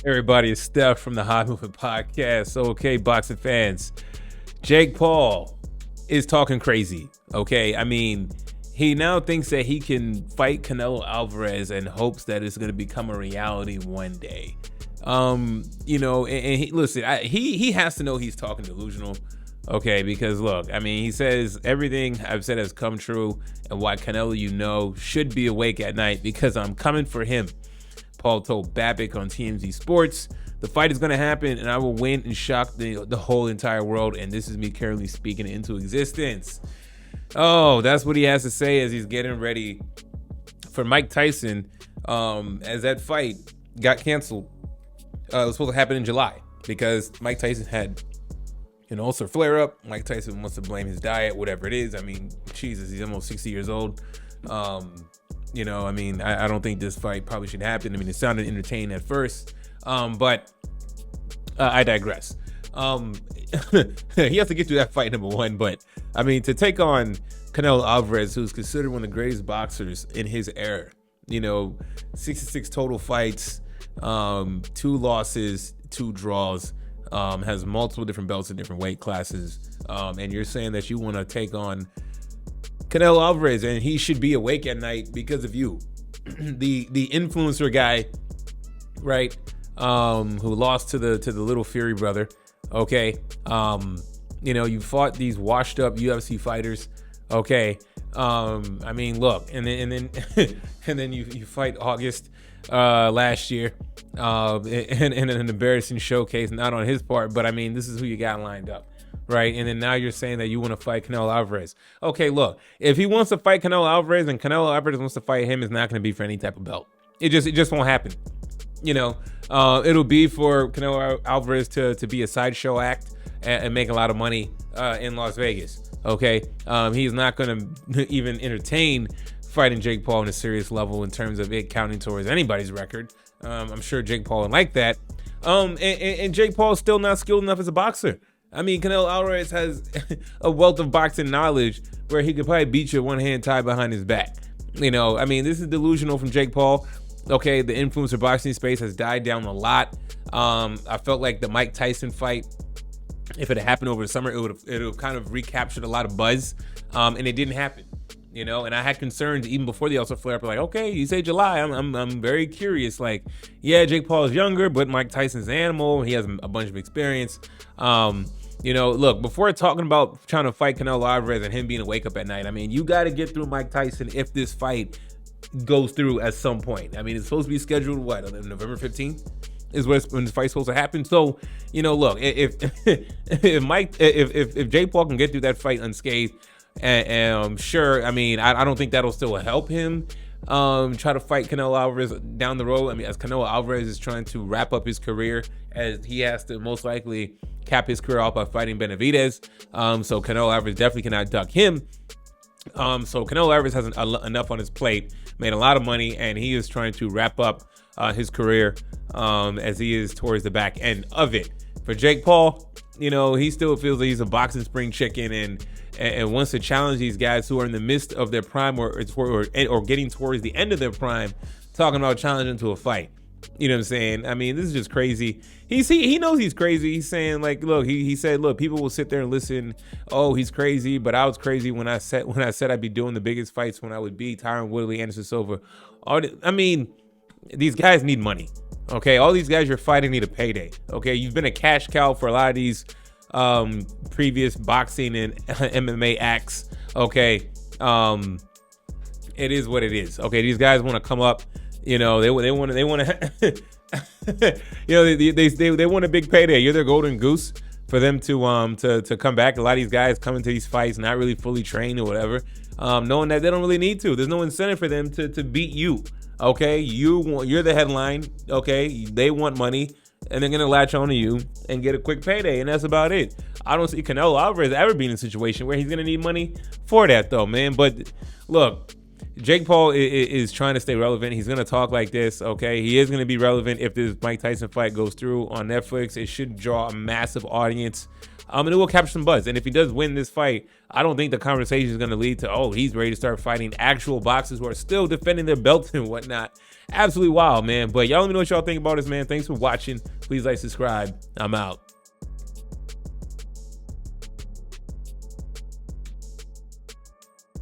Everybody, it's Steph from the Hot Movement Podcast. So, okay, boxing fans, Jake Paul is talking crazy. Okay, I mean, he now thinks that he can fight Canelo Alvarez and hopes that it's going to become a reality one day. And he, listen, he has to know he's talking delusional. Okay, because look, I mean, he says everything I've said has come true, and why Canelo, should be awake at night because I'm coming for him. Paul told Babbitt on TMZ Sports, the fight is going to happen and I will win and shock the whole entire world. And this is me currently speaking it into existence. Oh, that's what he has to say as he's getting ready for Mike Tyson. As that fight got canceled, it was supposed to happen in July because Mike Tyson had an ulcer flare up. Mike Tyson wants to blame his diet, whatever it is. I mean, Jesus, he's almost 60 years old. I don't think this fight probably should happen. I mean, it sounded entertaining at first, but I digress. He has to get through that fight, number one. But, I mean, to take on Canelo Alvarez, who's considered one of the greatest boxers in his era, 66 total fights, 2 losses, 2 draws, has multiple different belts in different weight classes, and you're saying that you want to take on Canelo Alvarez, and he should be awake at night because of you, the influencer guy, right? Who lost to the little Fury brother. Okay, you fought these washed up UFC fighters. Okay, I mean, look, and then and then you fight August last year, in an embarrassing showcase, not on his part, but I mean, this is who you got lined up. Right, and then now you're saying that you want to fight Canelo Alvarez. Okay, look, if he wants to fight Canelo Alvarez and Canelo Alvarez wants to fight him, it's not going to be for any type of belt. It just won't happen. It'll be for Canelo Alvarez to be a sideshow act and make a lot of money in Las Vegas. Okay, he's not going to even entertain fighting Jake Paul on a serious level in terms of it counting towards anybody's record. I'm sure Jake Paul would like that. And Jake Paul is still not skilled enough as a boxer. I mean, Canelo Alvarez has a wealth of boxing knowledge where he could probably beat you with one hand tied behind his back. I mean, this is delusional from Jake Paul. Okay, the influencer boxing space has died down a lot. I felt like the Mike Tyson fight, if it had happened over the summer, it would have kind of recaptured a lot of buzz, and it didn't happen. And I had concerns even before the ulcer flare up. Like, okay, you say July. I'm very curious. Like, yeah, Jake Paul is younger, but Mike Tyson's an animal. He has a bunch of experience. Look, before talking about trying to fight Canelo Alvarez and him being a wake up at night, I mean, you got to get through Mike Tyson if this fight goes through at some point. I mean, it's supposed to be scheduled, November 15th is when the fight's supposed to happen. So, look, if if Jake Paul can get through that fight unscathed, and sure, I mean, I don't think that'll still help him try to fight Canelo Alvarez down the road. I mean, as Canelo Alvarez is trying to wrap up his career, as he has to most likely cap his career off by fighting Benavidez. So Canelo Alvarez definitely cannot duck him. So Canelo Alvarez has enough on his plate, made a lot of money, and he is trying to wrap up his career as he is towards the back end of it. For Jake Paul, he still feels like he's a boxing spring chicken and wants to challenge these guys who are in the midst of their prime or getting towards the end of their prime, talking about challenging to a fight. You know what I'm saying? I mean, this is just crazy. He knows he's crazy. He's saying, like, look, he said, look, people will sit there and listen. Oh, he's crazy, but I was crazy when I said I'd be doing the biggest fights when I would be Tyron Woodley, Anderson Silva. I mean, these guys need money. Okay, all these guys you're fighting need a payday. Okay, you've been a cash cow for a lot of these previous boxing and MMA acts. Okay, it is what it is. Okay, these guys want to come up. They want to. They want a big payday. You're their golden goose for them to come back. A lot of these guys come into these fights not really fully trained or whatever, knowing that they don't really need to. There's no incentive for them to beat you. Okay, you're the headline. Okay, they want money, and they're gonna latch on to you and get a quick payday, and that's about it. I don't see Canelo Alvarez ever being in a situation where he's gonna need money for that, though, man. But look, Jake Paul is trying to stay relevant. He's going to talk like this, okay? He is going to be relevant if this Mike Tyson fight goes through on Netflix. It should draw a massive audience. And it will capture some buzz. And if he does win this fight, I don't think the conversation is going to lead to, oh, he's ready to start fighting actual boxers who are still defending their belts and whatnot. Absolutely wild, man. But y'all let me know what y'all think about this, man. Thanks for watching. Please like, subscribe. I'm out.